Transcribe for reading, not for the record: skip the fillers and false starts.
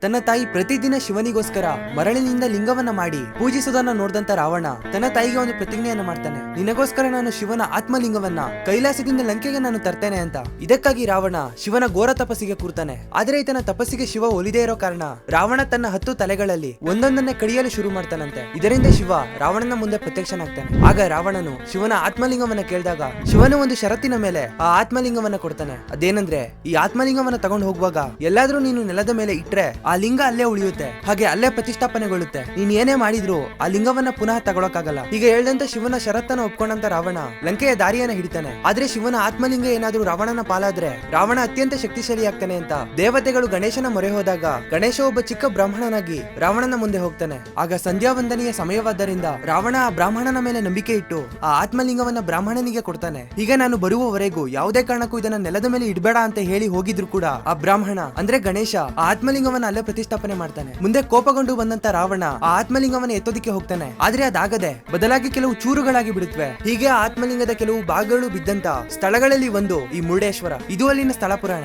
ತನ್ನ ತಾಯಿ ಪ್ರತಿದಿನ ಶಿವನಿಗೋಸ್ಕರ ಮರಳಿನಿಂದ ಲಿಂಗವನ್ನ ಮಾಡಿ ಪೂಜಿಸುವುದನ್ನ ನೋಡಿದಂತ ರಾವಣ ತನ್ನ ತಾಯಿಗೆ ಒಂದು ಪ್ರತಿಜ್ಞೆಯನ್ನು ಮಾಡ್ತಾನೆ. ನಿನಗೋಸ್ಕರ ನಾನು ಶಿವನ ಆತ್ಮಲಿಂಗವನ್ನ ಕೈಲಾಸದಿಂದ ಲಂಕೆಗೆ ನಾನು ತರ್ತೇನೆ ಅಂತ. ಇದಕ್ಕಾಗಿ ರಾವಣ ಶಿವನ ಘೋರ ತಪಸ್ಸಿಗೆ ಕೂರ್ತಾನೆ. ಆದ್ರೆ ಈತನ ತಪಸ್ಸಿಗೆ ಶಿವ ಒಲಿದೇ ಇರೋ ಕಾರಣ ರಾವಣ ತನ್ನ 10 ತಲೆಗಳಲ್ಲಿ ಒಂದೊಂದನ್ನೇ ಕಡಿಯಲು ಶುರು ಮಾಡ್ತಾನಂತೆ. ಇದರಿಂದ ಶಿವ ರಾವಣನ ಮುಂದೆ ಪ್ರತ್ಯಕ್ಷನಾಗ್ತಾನೆ. ಆಗ ರಾವಣನು ಶಿವನ ಆತ್ಮಲಿಂಗವನ್ನ ಕೇಳಿದಾಗ ಶಿವನು ಒಂದು ಷರತ್ತಿನ ಮೇಲೆ ಆ ಆತ್ಮಲಿಂಗವನ್ನ ಕೊಡ್ತಾನೆ. ಅದೇನಂದ್ರೆ ಈ ಆತ್ಮಲಿಂಗವನ್ನ ತಗೊಂಡು ಹೋಗುವಾಗ ಎಲ್ಲಾದ್ರೂ ನೀನು ನೆಲದ ಮೇಲೆ ಇಟ್ರೆ ಆ ಲಿಂಗ ಅಲ್ಲೇ ಉಳಿಯುತ್ತೆ, ಹಾಗೆ ಅಲ್ಲೇ ಪ್ರತಿಷ್ಠಾಪನೆಗೊಳ್ಳುತ್ತೆ. ನೀನ್ ಏನೇ ಮಾಡಿದ್ರು ಆ ಲಿಂಗವನ್ನ ಪುನಃ ತಗೊಳಕ್ಕಾಗಲ್ಲ. ಈಗ ಹೇಳ್ದಂತ ಶಿವನ ಷರತ್ತನ್ನು ಒಪ್ಕೊಂಡಂತ ರಾವಣ ಲಂಕೆಯ ದಾರಿಯನ್ನ ಹಿಡಿತಾನೆ. ಆದ್ರೆ ಶಿವನ ಆತ್ಮಲಿಂಗ ಏನಾದ್ರೂ ರಾವಣನ ಪಾಲಾದ್ರೆ ರಾವಣ ಅತ್ಯಂತ ಶಕ್ತಿಶಾಲಿ ಆಗ್ತಾನೆ ಅಂತ ದೇವತೆಗಳು ಗಣೇಶನ ಮೊರೆ ಹೋದಾಗ ಗಣೇಶ ಒಬ್ಬ ಚಿಕ್ಕ ಬ್ರಾಹ್ಮಣನಾಗಿ ರಾವಣನ ಮುಂದೆ ಹೋಗ್ತಾನೆ. ಆಗ ಸಂಧ್ಯಾ ವಂದನೆಯ ಸಮಯವಾದ್ದರಿಂದ ರಾವಣ ಆ ಬ್ರಾಹ್ಮಣನ ಮೇಲೆ ನಂಬಿಕೆ ಇಟ್ಟು ಆ ಆತ್ಮಲಿಂಗವನ್ನ ಬ್ರಾಹ್ಮಣನಿಗೆ ಕೊಡ್ತಾನೆ. ಈಗ ನಾನು ಬರುವವರೆಗೂ ಯಾವುದೇ ಕಾರಣಕ್ಕೂ ಇದನ್ನ ನೆಲದ ಮೇಲೆ ಇಡಬೇಡ ಅಂತ ಹೇಳಿ ಹೋಗಿದ್ರು ಕೂಡ ಆ ಬ್ರಾಹ್ಮಣ ಅಂದ್ರೆ ಗಣೇಶ ಆ ಆತ್ಮಲಿಂಗವನ್ನ ಅಲ್ಲೇ ಪ್ರತಿಷ್ಠಾಪನೆ ಮಾಡ್ತಾನೆ. ಮುಂದೆ ಕೋಪಗೊಂಡು ಬಂದಂತ ರಾವಣ ಆ ಆತ್ಮಲಿಂಗವನ್ನ ಎತ್ತೋದಿಕ್ಕೆ ಹೋಗ್ತಾನೆ. ಆದ್ರೆ ಅದಾಗದೆ ಬದಲಾಗಿ ಕೆಲವು ಚೂರುಗಳಾಗಿ ಬಿಡುತ್ತವೆ. ಹೀಗೆ ಆತ್ಮಲಿಂಗದ ಕೆಲವು ಭಾಗಗಳು ಬಿದ್ದಂತ ಸ್ಥಳಗಳಲ್ಲಿ ಒಂದು ಈ ಮುರುಡೇಶ್ವರ. ಇದು ಅಲ್ಲಿನ ಸ್ಥಳ ಪುರಾಣ.